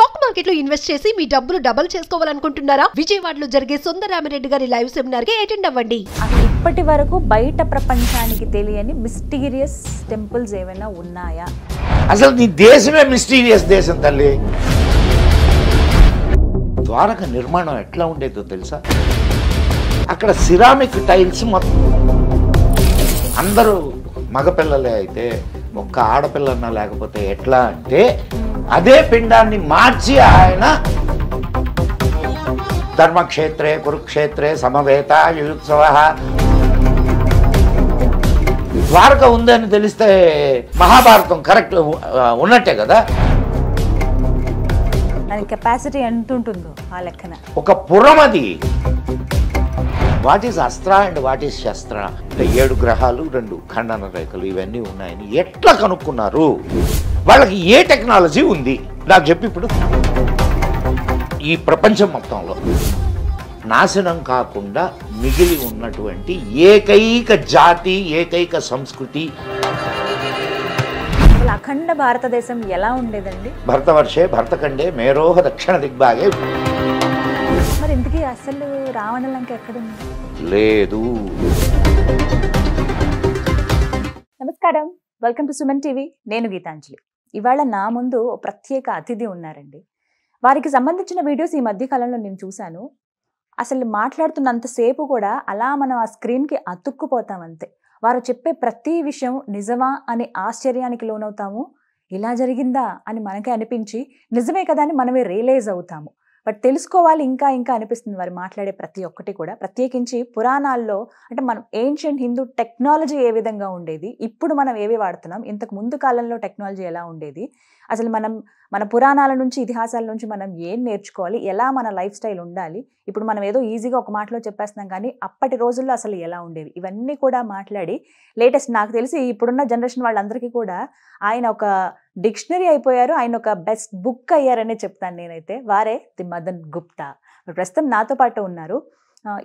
Stock market లో invest చేసి మీ డబ్బులు డబుల్ చేసుకోవాలనుకుంటున్నారా? విజయవాడలో జరిగే సుందరామిరెడ్డి గారి లైవ్ సెమినార్ కి అటెండ్ అవ్వండి. ఇప్పటి వరకు బయట ప్రపంచానికి తెలియని మిస్టీరియస్ టెంపుల్స్ ఏమైనా ఉన్నాయా? అసలు నీ దేశమే మిస్టీరియస్ దేశం తల్లి. ద్వారక నిర్మాణం ఎట్లా ఉండేదో తెలుసా? అక్కడ సిరామిక్ టైల్స్ మొత్తం అందరూ మగపిల్లలే అయితే ఒక్క ఆడపిల్లన్నా లేకపోతే ఎట్లా అంటే అదే పిండాన్ని మార్చి ఆయన ధర్మక్షేత్రే కురుక్షేత్రే సమవేత యుయుత్సవ ద్వారక ఉందని తెలిస్తే మహాభారతం కరెక్ట్ ఉన్నట్టే కదా. దాని కెపాసిటీ ఎంత ఉంటుందో ఆ లెక్కన ఒక పురం అది. What is astra and what is shastra? 7 గ్రహాలు 2 ఖండన రేఖలు ఇవన్నీ ఉన్నాయని ఎట్లా కనుక్కున్నారు? వాళ్ళకి ఏ టెక్నాలజీ ఉంది నాకు చెప్పి. ఇప్పుడు ఈ ప్రపంచం మొత్తంలో నాశనం కాకుండా మిగిలి ఉన్నటువంటి ఏకైక జాతి, ఏకైక సంస్కృతి అఖండ భారతదేశం ఎలా ఉండేదండి? భరతవర్షే భరతఖండే మేరోహ దక్షిణ దిగ్భాగే. మరి ఇంతకీ అసలు రావణ లంక ఎక్కడుంది? లేదు. నమస్కారం, వెల్కమ్ టు సుమన్ టీవీ. నేను గీతాంజలి. ఇవాళ నా ముందు ప్రత్యేక అతిథి ఉన్నారండి. వారికి సంబంధించిన వీడియోస్ ఈ మధ్య కాలంలో నేను చూశాను. అసలు మాట్లాడుతున్నంతసేపు కూడా అలా మనం ఆ స్క్రీన్కి అతుక్కుపోతాం అంతే. వారు చెప్పే ప్రతి విషయం నిజమా అని ఆశ్చర్యానికి లోనవుతాము. ఇలా జరిగిందా అని మనకే అనిపించి నిజమే కదా అని మనమే రియలైజ్ అవుతాము. బట్ తెలుసుకోవాలి ఇంకా ఇంకా అనిపిస్తుంది వారు మాట్లాడే ప్రతి ఒక్కటి కూడా. ప్రత్యేకించి పురాణాల్లో అంటే మనం ఏన్షియంట్ హిందూ టెక్నాలజీ ఏ విధంగా ఉండేది, ఇప్పుడు మనం ఏవి వాడుతున్నాం, ఇంతకు ముందు కాలంలో టెక్నాలజీ ఎలా ఉండేది, అసలు మన పురాణాల నుంచి ఇతిహాసాల నుంచి మనం ఏం నేర్చుకోవాలి, ఎలా మన లైఫ్ స్టైల్ ఉండాలి, ఇప్పుడు మనం ఏదో ఈజీగా ఒక మాటలో చెప్పేస్తున్నాం కానీ అప్పటి రోజుల్లో అసలు ఎలా ఉండేవి, ఇవన్నీ కూడా మాట్లాడి లేటెస్ట్ నాకు తెలిసి ఇప్పుడున్న జనరేషన్ వాళ్ళందరికీ కూడా ఆయన ఒక డిక్షనరీ అయిపోయారు. ఆయన ఒక బెస్ట్ బుక్ అయ్యారనే చెప్తాను నేనైతే. వారే ది మదన్ గుప్తా. ప్రస్తుతం నాతో పాటు ఉన్నారు.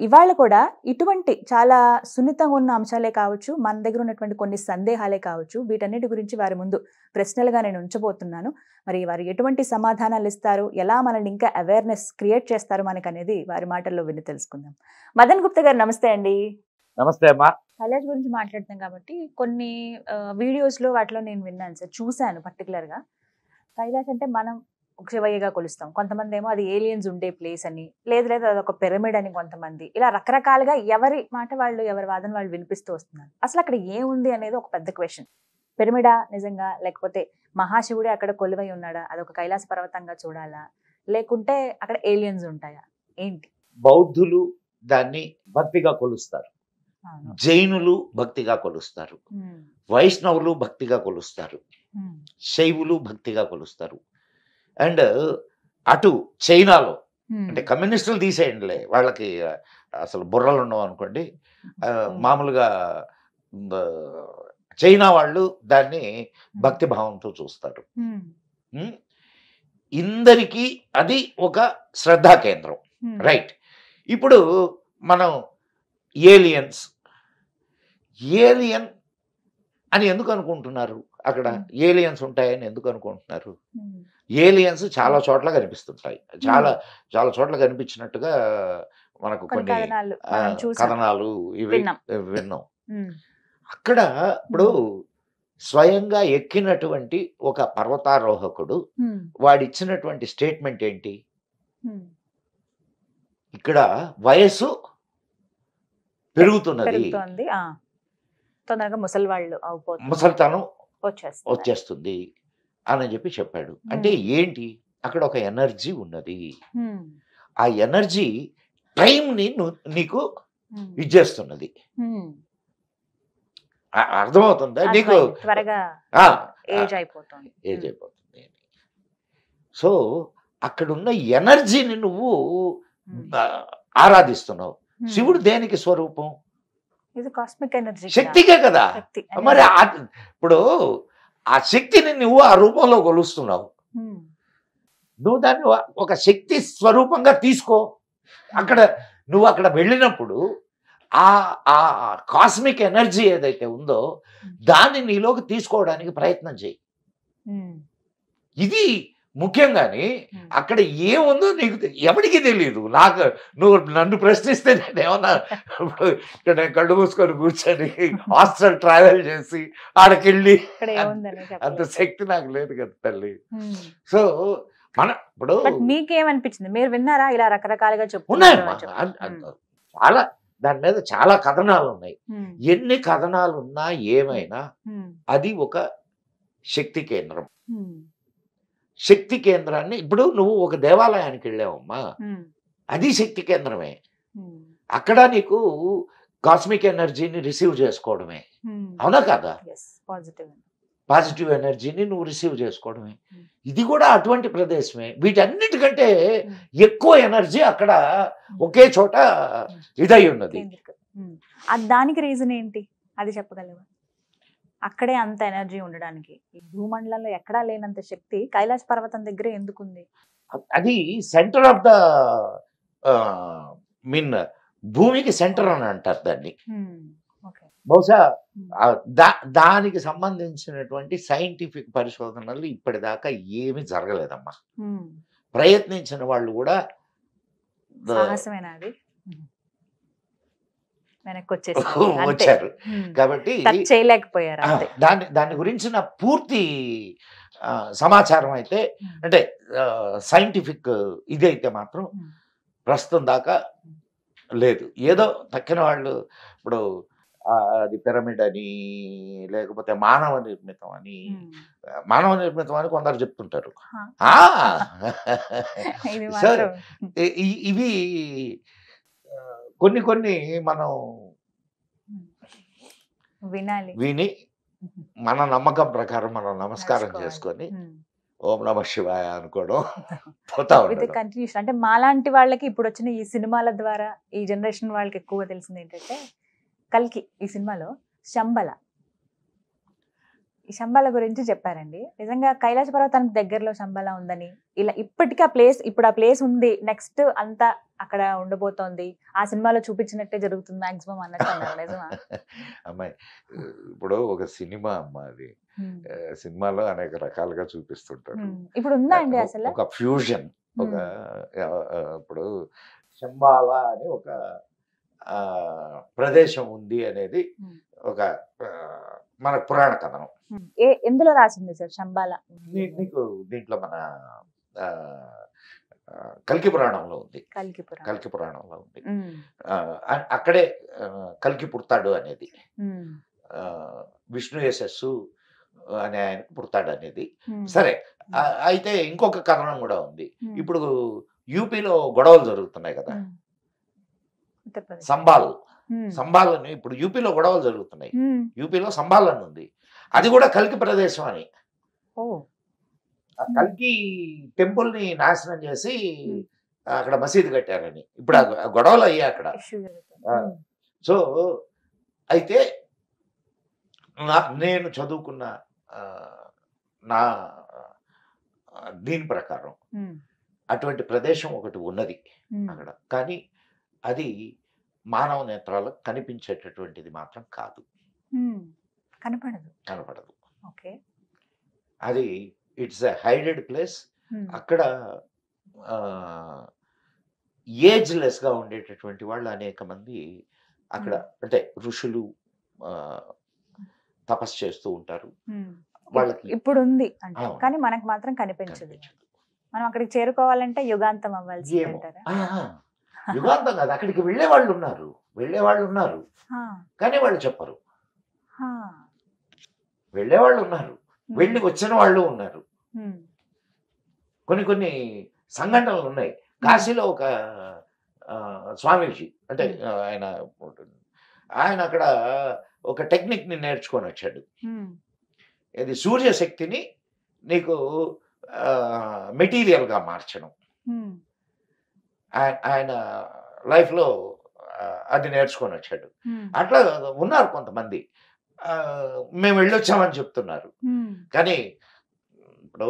ఇవాళ కూడా ఇటువంటి చాలా సున్నితంగా ఉన్న అంశాలే కావచ్చు, మన దగ్గర ఉన్నటువంటి కొన్ని సందేహాలే కావచ్చు, వీటన్నిటి గురించి వారి ముందు ప్రశ్నలుగా నేను ఉంచబోతున్నాను. మరి వారు ఎటువంటి సమాధానాలు ఇస్తారు, ఎలా మనల్ని ఇంకా అవేర్నెస్ క్రియేట్ చేస్తారు మనకు అనేది వారి మాటల్లో విని తెలుసుకుందాం. మదన్ గుప్తా గారు నమస్తే అండి. నమస్తే అమ్మా. కైలాష్ గురించి మాట్లాడతాం కాబట్టి కొన్ని వీడియోస్లో వాటిలో నేను విన్నాను సార్, చూశాను పర్టికులర్గా. కైలాష్ అంటే మనం శివయ్యగా కొలుస్తాం, కొంతమంది ఏమో అది ఏలియన్స్ ఉండే ప్లేస్ అని, లేదు అదొక పిరమిడ్ అని కొంతమంది, ఇలా రకరకాలుగా ఎవరి మాట వాళ్ళు ఎవరి వాదన వాళ్ళు వినిపిస్తూ వస్తున్నారు. అసలు అక్కడ ఏముంది అనేది ఒక పెద్ద క్వశ్చన్. పిరమిడా నిజంగా, లేకపోతే మహాశివుడే అక్కడ కొలువై ఉన్నాడా, అదొక కైలాస పర్వతంగా చూడాలా, లేకుంటే అక్కడ ఏలియన్స్ ఉంటాయా, ఏంటి? బౌద్ధులు దాన్ని భక్తిగా కొలుస్తారు, జైనులు భక్తిగా కొలుస్తారు, వైష్ణవులు భక్తిగా కొలుస్తారు, శైవులు భక్తిగా కొలుస్తారు. అండ్ అటు చైనాలో అంటే కమ్యూనిస్టులు తీసేయండిలే, వాళ్ళకి అసలు బుర్రలు ఉండవు అనుకోండి, మామూలుగా చైనా వాళ్ళు దాన్ని భక్తి భావంతో చూస్తారు. ఇందరికీ అది ఒక శ్రద్ధా కేంద్రం, రైట్? ఇప్పుడు మనం ఏలియన్ అని ఎందుకు అనుకుంటున్నారు? అక్కడ ఏలియన్స్ ఉంటాయని ఎందుకు అనుకుంటున్నారు? ఏలియన్స్ చాలా చోట్ల కనిపిస్తుంటాయి, చాలా చాలా చోట్ల కనిపించినట్టుగా మనకు కొన్ని కథనాలు ఇవి విన్నాం. అక్కడ ఇప్పుడు స్వయంగా ఎక్కినటువంటి ఒక పర్వతారోహకుడు వాడిచ్చినటువంటి స్టేట్మెంట్ ఏంటి? ఇక్కడ వయస్సు పెరుగుతున్నది, తొందరగా ముసలితనం వచ్చేస్తుంది అని చెప్పి చెప్పాడు. అంటే ఏంటి? అక్కడ ఒక ఎనర్జీ ఉన్నది. ఆ ఎనర్జీ టైంని నీకు ఇచ్చేస్తున్నది. అర్థమవుతుందా నీకు? ఏజ్ అయిపోతుంది. సో అక్కడున్న ఎనర్జీని నువ్వు ఆరాధిస్తున్నావు. శివుడు దేనికి స్వరూపం? శక్తికే కదా. మరి ఇప్పుడు ఆ శక్తిని నువ్వు ఆ రూపంలో కొలుస్తున్నావు. నువ్వు దాన్ని ఒక శక్తి స్వరూపంగా తీసుకో. నువ్వు అక్కడ వెళ్ళినప్పుడు ఆ కాస్మిక్ ఎనర్జీ ఏదైతే ఉందో దాన్ని నీలోకి తీసుకోవడానికి ప్రయత్నం చేయి. ఇది ముఖ్యంగాని ఉమ్. అక్కడ ఏముందో నీకు ఎవరికి తెలియదు. నాకు నువ్వు నన్ను ప్రశ్నిస్తే నేను ఏమన్నా ఇప్పుడు ఇక్కడ నేను కళ్ళు మూసుకొని కూర్చొని హాస్టల్ ట్రావెల్ చేసి ఆడకెళ్ళి ఇక్కడ ఏముందని అంత చెప్పలేదు. శక్తి నాకు లేదు కదా తల్లి. ఉమ్. సో మన ఇప్పుడు బట్ మీకేమనిపించింది, మీరు విన్నారా ఇలా రకరకాలుగా ఉన్నాయమ్మా చెప్తున్నారు? చాలా దాని మీద చాలా కథనాలు ఉన్నాయి. ఎన్ని కథనాలు ఉన్నా ఏమైనా అది ఒక శక్తి కేంద్రం. శక్తి కేంద్రాన్ని ఇప్పుడు నువ్వు ఒక దేవాలయానికి వెళ్ళావమ్మా, అది శక్తి కేంద్రమే. అక్కడ నీకు కాస్మిక్ ఎనర్జీని రిసీవ్ చేసుకోవడమే, అవునా కదా? పాజిటివ్ ఎనర్జీని నువ్వు రిసీవ్ చేసుకోవడమే. ఇది కూడా అటువంటి ప్రదేశమే. వీటన్నిటికంటే ఎక్కువ ఎనర్జీ అక్కడ ఒకే చోట ఇదై ఉన్నది. దానికి రీజన్ ఏంటి అది చెప్పగలవా? అక్కడే అంత ఎనర్జీ ఉండడానికి ఈ భూమండలంలో ఎక్కడా లేనంత శక్తి కైలాస పర్వతం దగ్గరే ఎందుకుంది? అది సెంటర్ ఆఫ్ ద మీన్ భూమికి సెంటర్ అని అంటారు దాన్ని. బహుశా దానికి సంబంధించినటువంటి సైంటిఫిక్ పరిశోధనలు ఇప్పటిదాకా ఏమీ జరగలేదమ్మా. ప్రయత్నించిన వాళ్ళు కూడా వచ్చారు కాబట్టి చేయలేకపోయారు. దాని గురించిన పూర్తి సమాచారం అయితే అంటే సైంటిఫిక్ ఇది అయితే మాత్రం ప్రస్తుతం దాకా లేదు. ఏదో తక్కిన వాళ్ళు ఇప్పుడు అది పిరమిడ్ అని లేకపోతే మానవ నిర్మితం అని కొందరు చెప్తుంటారు. ఇవి కొన్ని మనం విని మన నమ్మకం ప్రకారం మనం నమస్కారం చేసుకొని ఓం నమ శివాయ అనుకోవడం పోతా ఉంటుంది. కంటిన్యూషన్ అంటే మాలాంటి వాళ్ళకి ఇప్పుడు వచ్చిన ఈ సినిమాల ద్వారా ఈ జనరేషన్ వాళ్ళకి ఎక్కువగా తెలిసింది ఏంటంటే కల్కి ఈ సినిమాలో ఈ శంబాల గురించి చెప్పారండి. నిజంగా కైలాస పర్వతానికి దగ్గరలో శంబాల ఉందని, ఇలా ఇప్పటికీ ఇప్పుడు ఆ ప్లేస్ ఉంది, నెక్స్ట్ అంతా అక్కడ ఉండబోతోంది, ఆ సినిమాలో చూపించినట్టే జరుగుతుంది మాక్సిమం అన్నట్టు అన్నారు. నిజమా? అమ్మాయి ఇప్పుడు ఒక సినిమా అమ్మా, అది సినిమాలో అనేక రకాలుగా చూపిస్తుంటారు. ఇప్పుడు ఉందా అండి అసలు ఒక ఫ్యూజన్? ఒక ఇప్పుడు శంబాల అని ఒక ప్రదేశం ఉంది అనేది ఒక మన పురాణ కథనం. ఎందులో రాసింది సార్ శంబాల? నీకు దీంట్లో మన కల్కి పురాణంలో ఉంది. కల్కి పురాణంలో ఉంది. అక్కడే కల్కి పుడతాడు అనేది, విష్ణు యశస్సు అనే ఆయనకు పుడతాడు అనేది. సరే, అయితే ఇంకొక కథనం కూడా ఉంది. ఇప్పుడు యూపీలో గొడవలు జరుగుతున్నాయి కదా, సంబాల్ అని ఇప్పుడు యూపీలో గొడవలు జరుగుతున్నాయి. యూపీలో సంబాల్ అని ఉంది, అది కూడా కల్కి ప్రదేశం అని. కల్కి టెంపుల్ ని నాశనం చేసి అక్కడ మసీదు కట్టారని ఇప్పుడు ఆ గొడవలు అయ్యాయి అక్కడ. సో అయితే నేను చదువుకున్న నా దీని ప్రకారం అటువంటి ప్రదేశం ఒకటి ఉన్నది అక్కడ, కానీ అది మానవ నేత్రాలకు కనిపించేటటువంటిది మాత్రం కాదు. కనపడదు. అది ఇట్స్ ఎ హైడెడ్ ప్లేస్. అక్కడ ఏజ్లెస్ గా ఉండేటటువంటి వాళ్ళు అనేక మంది అక్కడ, అంటే ఋషులు తపస్సు చేస్తూ ఉంటారు. వాళ్ళకి ఇప్పుడు ఉంది అంటే, కానీ మనకు మాత్రం కనిపించదు. మనం అక్కడికి చేరుకోవాలంటే యుగాంతం అవ్వాల్సి అంటారా? యుగాంతం కాదు, అక్కడికి వెళ్ళే వాళ్ళు ఉన్నారు కానీ వాళ్ళు చెప్పరు. వెళ్ళేవాళ్ళు ఉన్నారు, వెళ్ళి వచ్చిన వాళ్ళు ఉన్నారు. కొన్ని సంఘటనలు ఉన్నాయి. కాశీలో ఒక స్వామీజీ, అంటే ఆయన అక్కడ ఒక టెక్నిక్ ని నేర్చుకొని వచ్చాడు. ఇది సూర్యశక్తిని నీకు మెటీరియల్ గా మార్చడం. ఆయన లైఫ్ లో అది నేర్చుకొని వచ్చాడు. అట్లా ఉన్నారు కొంతమంది. మేము వెళ్ళొచ్చామని చెప్తున్నారు, కానీ ఇప్పుడు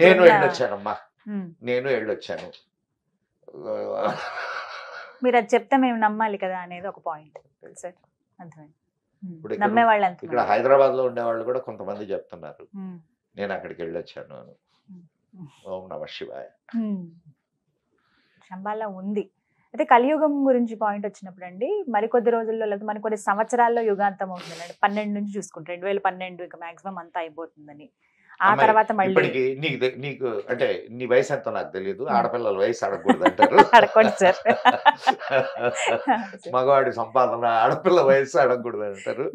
నేను వెళ్ళొచ్చానమ్మా, నేను వెళ్ళొచ్చాను. మీరు అది చెప్తే మేము నమ్మాలి కదా అనేది ఒక పాయింట్ సార్. ఇప్పుడు ఇక్కడ హైదరాబాద్ లో ఉండే వాళ్ళు కూడా కొంతమంది చెప్తున్నారు, నేను అక్కడికి వెళ్ళొచ్చాను అని. ఓం నమ శివాయ. శంబాలా ఉంది. అయితే కలియుగం గురించి పాయింట్ వచ్చినప్పుడు అండి, మరికొద్ది రోజుల్లో లేదా మరి కొన్ని సంవత్సరాల్లో యుగాంతం అవుతుంది అంటే 12 నుంచి చూసుకుంటే 2012 ఇక మాక్సిమం అంతా అయిపోతుందని. ఆ అమ్మాయి, తర్వాత మళ్ళీ ఇప్పటికి నీకు అంటే నీ వయసు ఎంతో నాకు తెలియదు. ఆడపిల్లల వయసు అడగకూడదు అంటారు. అడగండి సార్. మగవాడి సంపాదన ఆడపిల్ల వయసు అడగకూడదు అంటారు.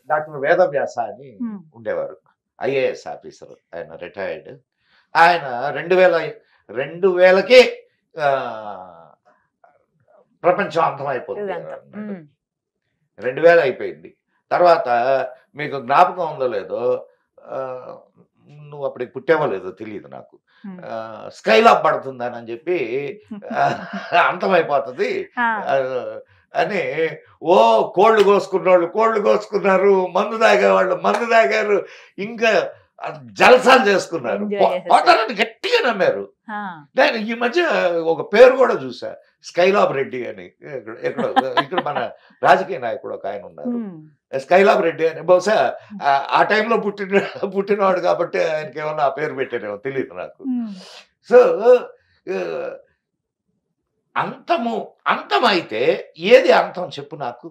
డాక్టర్ వేదవ్యాస అని ఉండేవారు, ఐఏఎస్ ఆఫీసర్. ఆయన రిటైర్డ్. ఆయన 2000కే ప్రపంచం అంతమైపోతుంది. 2000 అయిపోయింది. తర్వాత మీకు జ్ఞాపకం ఉందో లేదో, నువ్వు అప్పటికి పుట్టావో లేదో తెలియదు నాకు, స్కైలాబ్ పడుతుందని అని చెప్పి అంతమైపోతుంది అని కోళ్ళు కోసుకున్నారు, మందు తాగేవాళ్ళు మందు తాగారు, ఇంకా జలసాలు చేసుకున్నారు, పోతారని గట్టిగా నమ్మారు. నేను ఈ మధ్య ఒక పేరు కూడా చూసా, స్కైలాబ్ రెడ్డి అని. ఇక్కడ మన రాజకీయ నాయకుడు ఒక ఆయన ఉన్నారు, స్కైలాబ్ రెడ్డి అని. బహుశా ఆ టైంలో పుట్టినవాడు కాబట్టి ఆయనకి ఏమన్నా ఆ పేరు పెట్టారేమో తెలియదు నాకు. సో అంతమైతే ఏది అంతం చెప్పు నాకు.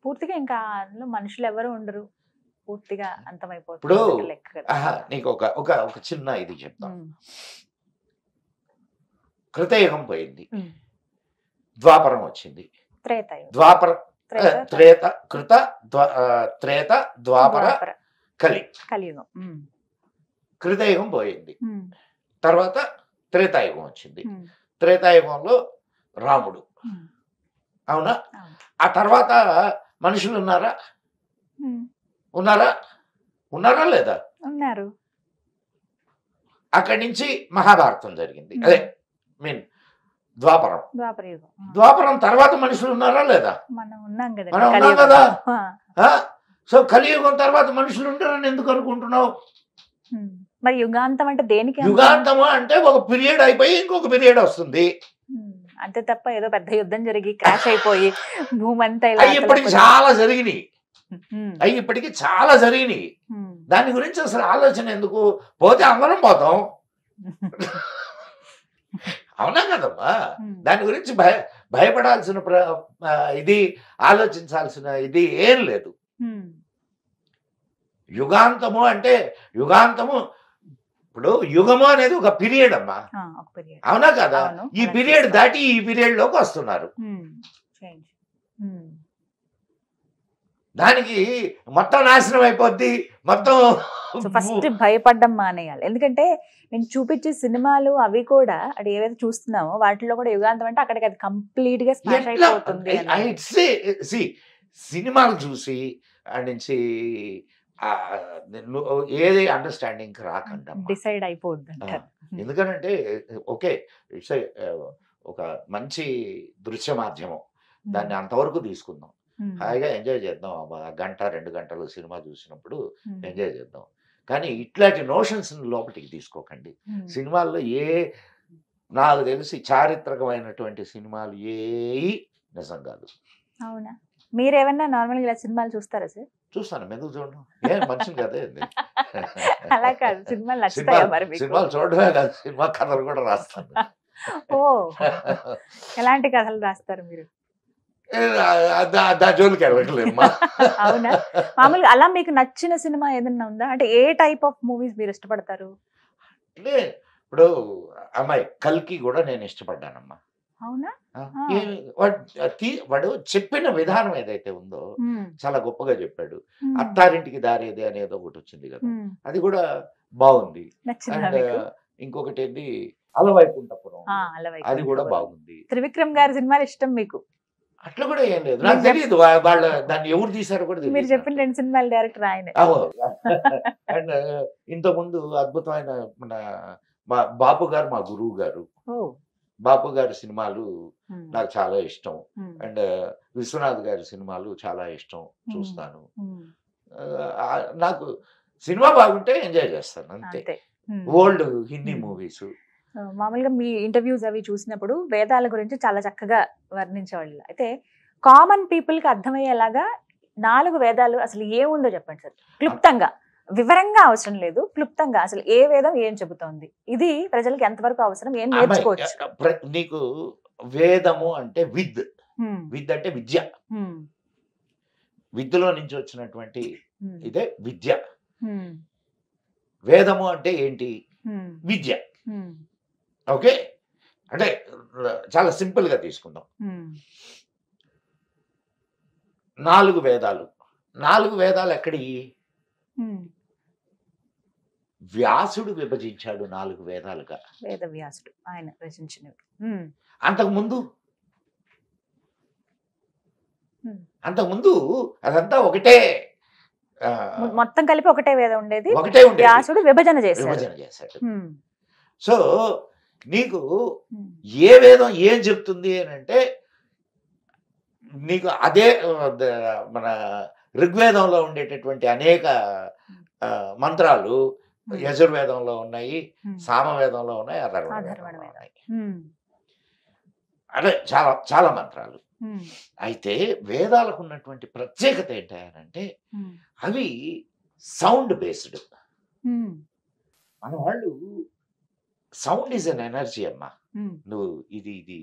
పూర్తిగా ఇంకా అందులో మనుషులు ఎవరు ఉండరు, పూర్తిగా ఇప్పుడు అంతమైపోతుంది. నీకు ఒక చిన్న ఇది చెప్తాను. కృతయుగం పోయింది, ద్వాపరం వచ్చింది. ద్వాపరం త్రేత కృత త్రేత ద్వాపర కలియుగం. కృతయుగం పోయింది, తర్వాత త్రేతాయుగం వచ్చింది. త్రేతాయుగంలో రాముడు, అవునా? ఆ తర్వాత మనుషులు ఉన్నారా లేదా? ఉన్నారు. అక్కడి నుంచి మహాభారతం జరిగింది, అదే మీన్ ద్వాపరం తర్వాత మనుషులు ఉన్నారా లేదా? మనం ఉన్నాం కదా. సో కలియుగం తర్వాత మనుషులు ఉంటారని ఎందుకు అనుకుంటున్నావు? మరి యుగాంతం అంటే దేనికి? యుగాంతము అంటే ఒక పీరియడ్ అయిపోయి ఇంకొక పీరియడ్ వస్తుంది అంతే తప్ప ఏదో పెద్ద యుద్ధం జరిగి క్రాష్ అయిపోయి భూమి అంతా ఇప్పటికి చాలా జరిగినాయి. దాని గురించి అసలు ఆలోచన ఎందుకు? పోతే అందరం పోతాం, అవునా కదమ్మా? దాని గురించి భయపడాల్సిన ఇది ఆలోచించాల్సిన ఇది ఏం లేదు. యుగాంతము అంటే ఇప్పుడు యుగము అనేది ఒక పీరియడ్ అమ్మా, అవునా కదా? ఈ పీరియడ్ దాటి ఈ పీరియడ్ లోకి వస్తున్నారు. దానికి మొత్తం నాశనం అయిపోద్ది మొత్తం. ఫస్ట్ భయపడ్డం మానేయాలి. ఎందుకంటే నేను చూపించే సినిమాలు అవి కూడా అది ఏవైతే చూస్తున్నామో వాటిలో కూడా యుగాంతం అంటే అక్కడికి అది కంప్లీట్ గా స్మాష్ అయిపోతుంది. సినిమాలు చూసి నుంచి ఏది అండర్స్టాండింగ్ రాకుండా డిసైడ్ అయిపోద్ది. ఎందుకంటే ఓకే, ఇట్స్ ఒక మంచి దృశ్య మాధ్యమం, దాన్ని అంతవరకు తీసుకుందాం, హాయిగా ఎంజాయ్ చేద్దాం. 1-2 గంటలు సినిమా చూసినప్పుడు ఎంజాయ్ చేద్దాం. కానీ ఇట్లాంటి నోషన్స్ లోపలికి తీసుకోకండి. సినిమాల్లో నాకు తెలిసి చారిత్రకమైనటువంటి సినిమాలు నిజం కాదు. అవునా? మీరేమన్నా నార్మల్గా ఇలా సినిమాలు చూస్తారా సార్? చూస్తాను, ఎందుకు చూడడం? మనిషిని కదే. అలా కాదు, సినిమాలు నచ్చుతాయా మరి? సినిమాలు చూడడమే కాదు, సినిమా కథలు కూడా రాస్తాను. ఓ, ఎలాంటి కథలు రాస్తారు మీరు? జోలికి వెళ్ళలేదు. అవునా? మామూలుగా అలా మీకు నచ్చిన సినిమా ఏదన్నా ఉందా? అంటే ఏ టైప్ ఆఫ్ మూవీస్ మీరు ఇష్టపడతారు? అంటే ఇప్పుడు అమ్మాయి కల్కి కూడా నేను ఇష్టపడ్డానమ్మా. అవునా? వాడు చెప్పిన విధానం ఏదైతే ఉందో చాలా గొప్పగా చెప్పాడు. అత్తారింటికి దారేది అనేది ఒకటి వచ్చింది కదా, అది కూడా బాగుంది. ఇంకొకటి ఏంటి, అలవైకుంఠపురం, అది కూడా బాగుంది. త్రివిక్రమ్ గారి సినిమాలు ఇష్టం మీకు? అట్లా కూడా ఏం లేదు, నాకు తెలియదు వాళ్ళ దాన్ని ఎవరు తీశారో కూడా తెలియదు. మీరు చెప్పిన 2 సినిమాలు డైరెక్టర్ ఆయన. అండ్ ఇంతకుముందు అద్భుతమైన మన బాపు గారు, మా గురువు గారు, బాపు గారి సినిమాలు నాకు చాలా ఇష్టం. అండ్ విశ్వనాథ్ గారి సినిమాలు చాలా ఇష్టం, చూస్తాను. నాకు సినిమా బాగుంటే ఎంజాయ్ చేస్తాను అంతే. ఓల్డ్ హిందీ మూవీస్ మామూలుగా మీ ఇంటర్వ్యూస్ అవి చూసినప్పుడు వేదాల గురించి చాలా చక్కగా వర్ణించేవాళ్ళు. అయితే కామన్ పీపుల్ కి అర్థమయ్యేలాగా 4 వేదాలు అసలు ఏముందో చెప్పండి సార్, క్లుప్తంగా. వివరంగా అవసరం లేదు, క్లుప్తంగా అసలు ఏ వేదం ఏం చెబుతోంది, ఇది ప్రజలకు ఎంతవరకు అవసరం, ఏం అమ్మాయి, నేర్చుకోవచ్చు? నీకు వేదము అంటే విద్ ఉమ్, విద్ అంటే విద్య, ఉమ్, విద్యలో నుంచి వచ్చినటువంటి ఉమ్, ఇదే విద్య. ఉమ్, వేదము అంటే ఏంటి? ఉమ్, విద్య. ఉమ్, ఓకే, అంటే చాలా సింపుల్ గా తీసుకుందాం. ఉమ్, 4 వేదాలు. 4 వేదాలు ఎక్కడి? ఉమ్. వ్యాసుడు విభజించాడు 4 వేదాలుగా. వేదవ్యాసుడు ఆయన రచించినవి. ఉమ్, అంతకుముందు ఉమ్. అంతకుముందు అదంతా ఒకటే, ఆ, మొత్తం కలిపి ఒకటే వేదం ఉండేది, ఒకటే ఉండేది. వ్యాసుడు విభజన చేశాడు. విభజన చేశాడు. ఉమ్, సో నీకు ఉమ్, ఏ వేదం ఏం చెప్తుంది అని అంటే, నీకు అదే మన ఋగ్వేదంలో ఉండేటటువంటి అనేక మంత్రాలు యజుర్వేదంలో ఉన్నాయి, ఉమ్, సామవేదంలో ఉన్నాయి, అథర్వణ అథర్వణ వేదంలో వేదం. ఉన్నాయి. ఉమ్, అంటే చాలా చాలా మంత్రాలు. ఉమ్, అయితే వేదాలకు ఉన్నటువంటి ప్రత్యేకత ఏంటంటే ఉమ్, అవి సౌండ్ బేస్డ్. ఉమ్, మన వాళ్ళు సౌండ్ ఈజ్ అన్ ఎనర్జీ అమ్మా. ఉమ్, నువ్వు ఇది ఇది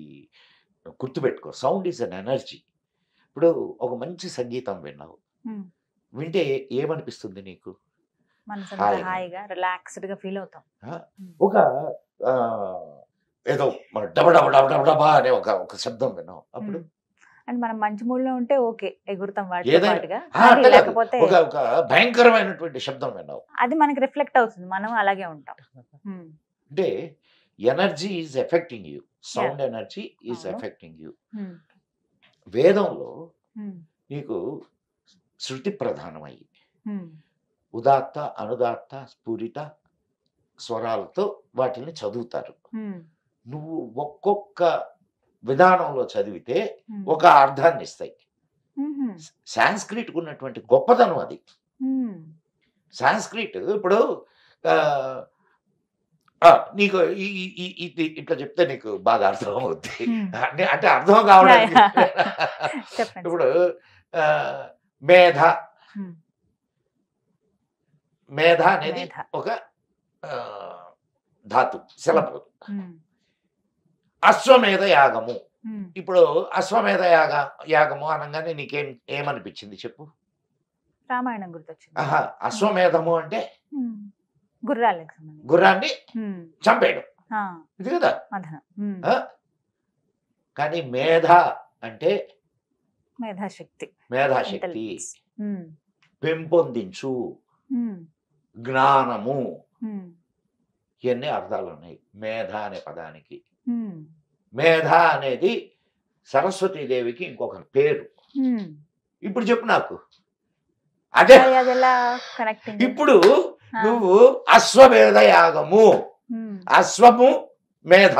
గుర్తుపెట్టుకో, సౌండ్ ఈజ్ అన్ ఎనర్జీ. ఇప్పుడు ఒక మంచి సంగీతం విన్నావు, ఉమ్. వింటే ఏమనిపిస్తుంది నీకు? మనసంతా హాయిగా. హాయిగా రిలాక్స్డ్ గా ఫీల్ అవుతాం. ఆ? ఒక ఆ, ఏదో మన డబ డబ డబ డబ డబా అనే ఒక శబ్దం విన్నావు, అప్పుడు అండ్ మనం మంచి మూడ్ లో ఉంటే ఓకే, ఎగురుతాం వాటితో ఏదైనా పాటుగా. ఆ, కానీ అట్లా కాదు. లేకపోతే ఒక భయంకరమైనటువంటి శబ్దం విన్నావు అది మనకి రిఫ్లెక్ట్ అవుతుంది, మనం అలాగే ఉంటాం. ఉమ్, అంటే energy is affecting you, sound energy is అవును. Affecting you. ఉమ్, వేదంలో ఉమ్, నీకు శృతి ప్రధానమయ్యి ఉమ్, ఉదాత్త అనుదాత్త స్ఫురిత స్వరాలతో వాటిని చదువుతారు. ఉమ్, నువ్వు ఒక్కొక్క విధానంలో చదివితే ఉమ్, ఒక అర్థాన్ని ఇస్తాయి. ఉమ్, సాంస్క్రిట్ ఉన్నటువంటి గొప్పతనం అది. ఉమ్, సాంస్క్రిట్ ఇప్పుడు నీకు ఇది ఇట్లా చెప్తే నీకు బాగా అర్థం అవుద్ది. అంటే అర్థం కావడానికి చెప్పండి. ఇప్పుడు మేధ ఉమ్, మేధ అనేది మేధ. ఒక ధాతు, శిలపు. ఉమ్, అశ్వమేధ యాగము. ఉమ్. ఇప్పుడు అశ్వమేధ యాగము అనగానే ఏమనిపించింది చెప్పు? రామాయణం గుర్తొచ్చింది. ఆహా, అశ్వమేధము అంటే ఉమ్, గుర్రాలకు సంబంధించి. గుర్రాన్ని ఉమ్, చంపేయడం, ఆ, ఇది కదా. మదనం. ఉమ్, ఆ? కానీ మేధ అంటే మేధాశక్తి, మేధాశక్తి, Intelligence. ఉమ్, పెంపొందించు, ఉమ్, జ్ఞానము, ఉమ్, ఇవన్నీ అర్థాలు ఉన్నాయి మేధ అనే పదానికి. ఉమ్, మేధ అనేది సరస్వతీదేవికి ఇంకొక పేరు. ఉమ్. ఇప్పుడు చెప్పు నాకు, అదే అది అది ఎలా కనెక్టింగ్? ఇప్పుడు నువ్వు అశ్వమేధ యాగము, అశ్వము మేధ.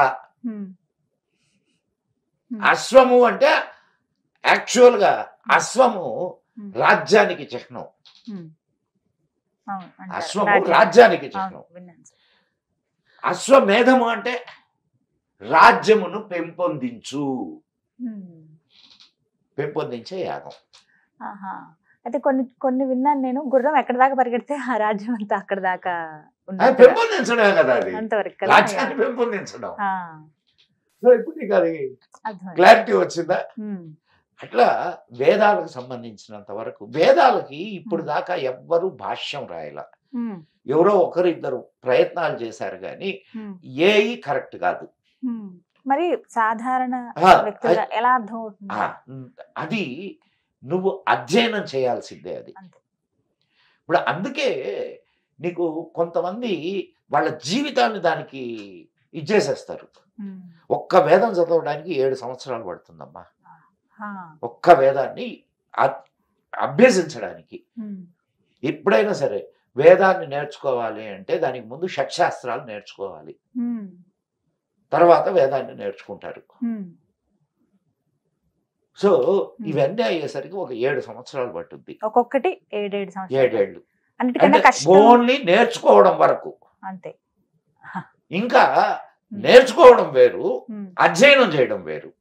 అశ్వము అంటే యాక్చువల్ గా అశ్వము రాజ్యానికి చిహ్నం. అశ్వము రాజ్యానికి చిహ్నం. అశ్వమేధము అంటే రాజ్యమును పెంపొందించు, పెంపొందించే యాగం. అయితే కొన్ని కొన్ని విన్నాను నేను, గుర్రం ఎక్కడ దాకా పరిగెడితే ఆ రాజ్యం అంతా అక్కడ దాకా పెంపొందించడమే కదా అది, అంతవరకు రాజ్యాన్ని పెంపొందించడం. సో ఇప్పుడు నీకు అది క్లారిటీ వచ్చిందా? అట్లా వేదాలకు సంబంధించినంత వరకు, వేదాలకి ఇప్పుడు దాకా ఎవ్వరూ భాష్యం రాయాల, ఎవరో ఒకరు ఇద్దరు ప్రయత్నాలు చేశారు కానీ ఏఈ కరెక్ట్ కాదు. మరి సాధారణ వ్యక్తులుగా ఎలా అర్థం అవుతుంది? అది నువ్వు అధ్యయనం చేయాల్సిందే అది. ఇప్పుడు అందుకే నీకు కొంతమంది వాళ్ళ జీవితాన్ని దానికి ఇచ్చేసేస్తారు. ఒక్క వేదం చదవడానికి 7 సంవత్సరాలు పడుతుందమ్మా, ఒక్క వేదాన్ని అభ్యసించడానికి. ఎప్పుడైనా సరే వేదాన్ని నేర్చుకోవాలి అంటే దానికి ముందు షట్శాస్త్రాలు నేర్చుకోవాలి, తర్వాత వేదాన్ని నేర్చుకుంటారు. సో ఇవన్నీ అయ్యేసరికి ఒక 7 సంవత్సరాలు పట్టుద్ది, ఒక్కొక్కటి 7 సంవత్సరాలు, 7 ఏళ్ళు. అన్నిటికన్నా కష్టం ఓన్లీ నేర్చుకోవడం వరకు. అంతే. ఇంకా నేర్చుకోవడం వేరు, అధ్యయనం చేయడం వేరు.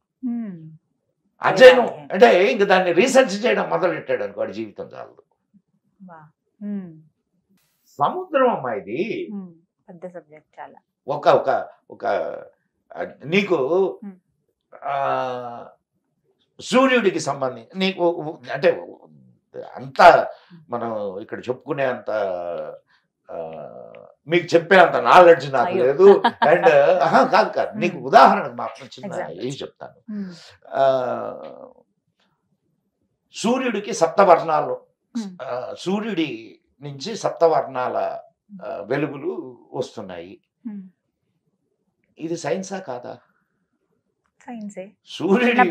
అధ్యయనం అంటే ఇంక దాన్ని రీసెర్చ్ చేయడం మొదలెట్టాడు అనుకో, వాడి జీవితం చాలదు. సముద్రం అమ్మా ఇది. పెద్ద సబ్జెక్ట్ చాలా. ఒక ఒక ఒక నీకు సూర్యుడికి సంబంధించి నీకు అంటే అంత మనం ఇక్కడ చెప్పుకునే అంత మీకు చెప్పే అంత నాలెడ్జ్ నాకు లేదు. అండ్ కాదు కాదు నీకు ఉదాహరణకు మాత్రం చిన్న ఏం చెప్తాను. సూర్యుడికి సప్తవర్ణాలు, సూర్యుడి నుంచి సప్తవర్ణాల వెలుగులు వస్తున్నాయి. ఇది సైన్సా కాదా? సూర్యుడి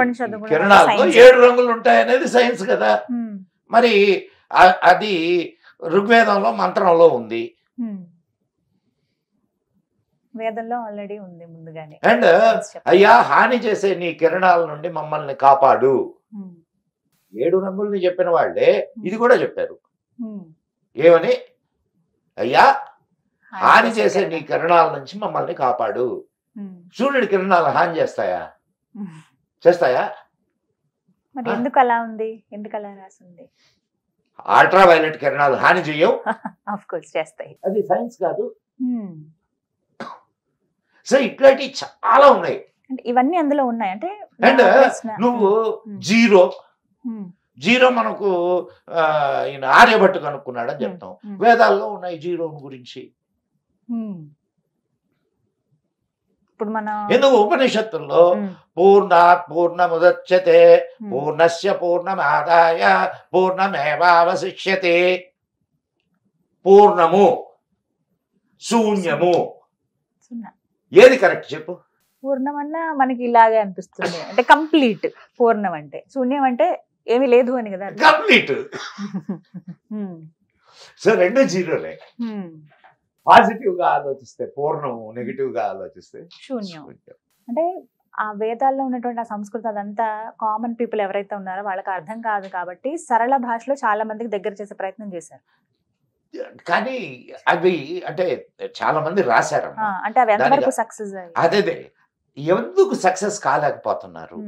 కిరణాల్లో 7 రంగులు ఉంటాయనేది సైన్స్ కదా. మరి అది ఋగ్వేదంలో మంత్రంలో ఉంది, వేదంలో ఆల్రెడీ ఉంది ముందుగానే. అండ్ అయ్యా హాని చేసే నీ కిరణాల నుండి మమ్మల్ని కాపాడు 7 రంగుల్ని చెప్పిన వాళ్ళే ఇది కూడా చెప్పారు. ఏమని? అయ్యా హాని చేసే నీ కిరణాల నుంచి మమ్మల్ని కాపాడు. సూర్యుడి కిరణాలు హాని చేస్తాయా? చేస్తాయా? మరి ఎందుకు అలా ఉంది? ఎందుకు అలా రాసింది? అల్ట్రా వైలెట్ కిరణాలు హాని చేయవు. ఆఫ్ కోర్స్ చేస్తాయి. అది సైన్స్ కాదు. సో ఇట్లాంటివి చాలా ఉన్నాయి. ఇవన్నీ అందులో ఉన్నాయి. అంటే అండ్ నువ్వు జీరో మనకు ఈయన ఆర్యభట్టు కనుక్కున్నాడు అని చెప్తాం. వేదాల్లో ఉన్నాయి జీరో గురించి. ఇప్పుడు మన ఎందుకు ఉపనిషత్తుల్లో పూర్ణాత్ పూర్ణముదచ్యతే పూర్ణస్య పూర్ణమాదాయ పూర్ణమేవావశిష్యతే, పూర్ణము శూన్యము ఏది కరెక్ట్ చెప్పు? పూర్ణం అన్నా మనకి ఇలాగే అనిపిస్తుంది. అంటే కంప్లీట్ పూర్ణం అంటే, శూన్యం అంటే ఏమీ లేదు అని కదా. కంప్లీట్. సో రెండు జీరోలే. పాజిటివ్ గా ఆలోచిస్తే పూర్ణము, నెగిటివ్ గా ఆలోచిస్తే శూన్యం. అంటే ఆ వేదాల్లో ఉన్నటువంటి ఆ సంస్కృతి అదంతా కామన్ పీపుల్ ఎవరైతే ఉన్నారో వాళ్ళకి అర్థం కాదు కాబట్టి సరళ భాషలో చాలా మందికి దగ్గర చేసే ప్రయత్నం చేశారు. కానీ అవి అంటే చాలా మంది రాశారు. అంటే అవి ఎంతవరకు సక్సెస్? అదే ఎందుకు సక్సెస్ కాలేకపోతున్నారు?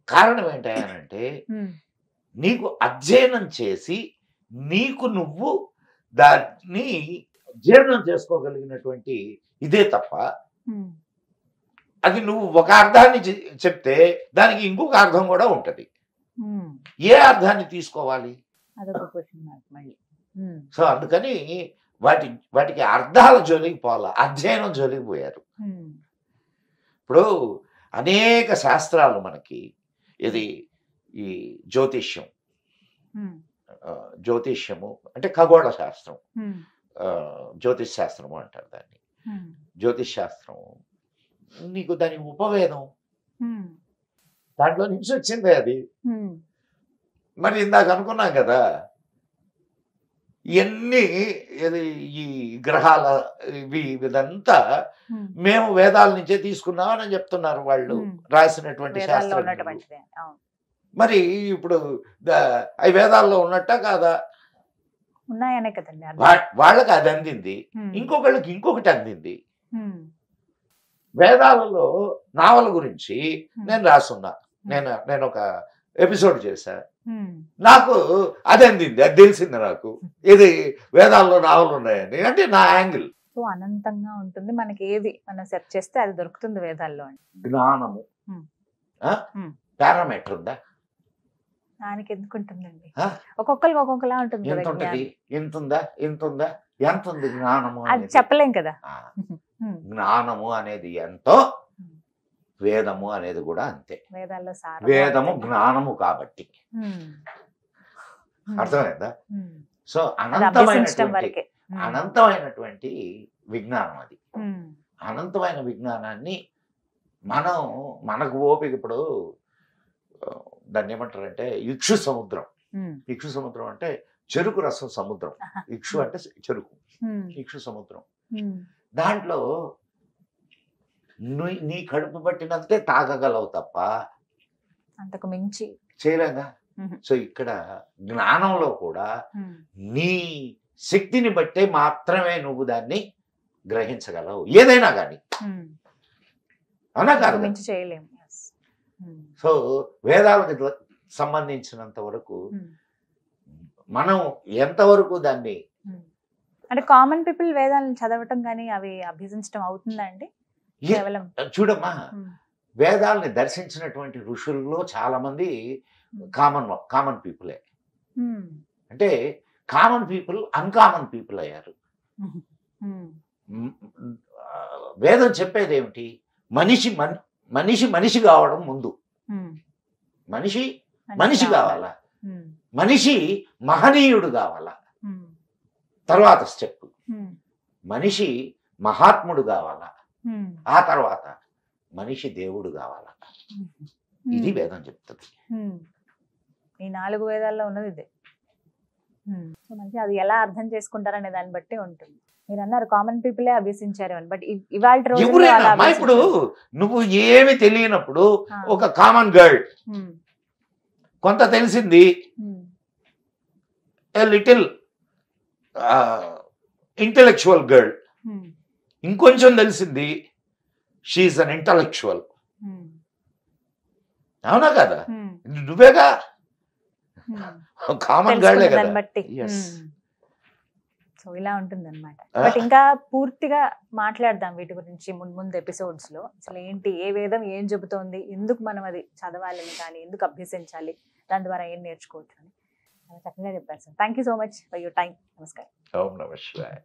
కారణం ఏంటంటే నీకు అధ్యయనం చేసి నీకు నువ్వు దాన్ని జీర్ణం చేసుకోగలిగినటువంటి ఇదే తప్ప, అది నువ్వు ఒక అర్థాన్ని చెప్తే దానికి ఇంకొక అర్థం కూడా ఉంటది. ఏ అర్థాన్ని తీసుకోవాలి? సో అందుకని వాటికి అర్థాల జోలికి పోవాలా, అధ్యయనం జోలికి పోయారు. ఇప్పుడు అనేక శాస్త్రాలు మనకి ఇది ఈ జ్యోతిష్యము అంటే ఖగోళ శాస్త్రం, జ్యోతిష్ శాస్త్రము అంటారు దాన్ని. జ్యోతిష్ శాస్త్రం నీకు దాని ఉపవేదం, దాంట్లో నుంచి వచ్చింది అది. మరి ఇందాక అనుకున్నాం కదా ఇవన్నీ ఈ గ్రహాల ఇదంతా మేము వేదాల నుంచే తీసుకున్నామని చెప్తున్నారు వాళ్ళు రాసినటువంటి శాస్త్రం. మరి ఇప్పుడు అవి వేదాల్లో ఉన్నట్ట కాదా? ఉన్నాయనే కదండి. వాళ్ళకి అది అందింది, ఇంకొకళ్ళకి ఇంకొకటి అందింది. వేదాలలో నావల గురించి నేను రాసున్నా, నేను ఒక ఎపిసోడ్ చేశా, నాకు అది అందింది, అది తెలిసింది నాకు ఇది వేదాల్లో నావలు ఉన్నాయని. అంటే నా యాంగిల్. సో అనంతంగా ఉంటుంది మనకి, ఏది మనం సెర్చ్ చేస్తే అది దొరుకుతుంది వేదాల్లో. జ్ఞానము పారామీటర్ ఉందా? దానికి ఎందుకు ఉంటుందండి, ఒక్కొక్కరికి ఒక్కొక్కలా ఉంటుంది. ఎంత ఉంటది? ఎంత ఉందా? ఎంత ఉందా? ఎంత ఉంది జ్ఞానము? అది చెప్పలేం కదా. జ్ఞానము అనేది ఎంతో, వేదము అనేది కూడా అంతే. వేదాల్లో వేదము జ్ఞానము కాబట్టి అర్థమైందా? సో అనంతమైనటువంటి విజ్ఞానం అది. అనంతమైన విజ్ఞానాన్ని మనకు ఓపిక, ఇప్పుడు దాన్ని ఏమంటారంటే ఇక్షు సముద్రం. ఇక్షు సముద్రం అంటే చెరుకు రసం సముద్రం. ఇక్షు అంటే చెరుకు, ఇక్షు సముద్రం. దాంట్లో నీ కడుపు పట్టినంతే తాగగలవు తప్ప అంతకు మించి చేయలేగా. సో ఇక్కడ జ్ఞానంలో కూడా నీ శక్తిని బట్టే మాత్రమే నువ్వు దాన్ని గ్రహించగలవు, ఏదైనా కానీ. అవునా కాదు? మించి చేయలేము. సో వేదాలకు సంబంధించినంత వరకు మనం ఎంతవరకు దాన్ని అంటే కామన్ పీపుల్ వేదాలను చదవటం కానీ అవి అభ్యసించడం అవుతుందా అండి? కేవలం చూడమ్మా, వేదాలని దర్శించినటువంటి ఋషుల్లో చాలా మంది కామన్ పీపులే. అంటే కామన్ పీపుల్ అన్కామన్ పీపుల్ అయ్యారు. వేదం చెప్పేది ఏమిటి? మనిషి కావడం ముందు, మనిషి కావాలా, మనిషి మహనీయుడు కావాలా, తర్వాత స్టెప్ మనిషి మహాత్ముడు కావాలా, ఆ తర్వాత మనిషి దేవుడు కావాలా. ఇది వేదం చెప్తుంది. ఈ 4 వేదాల్లో ఉన్నది ఇదే. సో మంచి అది ఎలా అర్థం చేసుకుంటారనే దాన్ని బట్టి ఉంటుంది. మీరు అన్నారు కామన్ పీపులే అభ్యసించారు అని, బట్ ఇవాళ రోజు ఇప్పుడు నువ్వు ఏమి తెలియనప్పుడు ఒక కామన్ గర్ల్ కొంత తెలిసింది, లిటిల్ ఇంటెలెక్చువల్ గర్ల్ ఇంకొంచెం తెలిసింది, షీఈస్ అన్ ఇంటలెక్చువల్. అవునా కదా? నువ్వేగా కామన్ గర్లే కదా. బట్టి సో ఇలా ఉంటుంది అనమాట. బట్ ఇంకా పూర్తిగా మాట్లాడదాం వీటి గురించి ముందు ఎపిసోడ్స్ లో. అసలు ఏంటి, ఏ వేదం ఏం చెబుతోంది, ఎందుకు మనం అది చదవాలని కానీ ఎందుకు అభ్యసించాలి, దాని ద్వారా ఏం నేర్చుకోవచ్చు అని చక్కగా చెప్పారు sir. Thank you so much for your time. నమస్కారం. ఓం నమః శివాయ.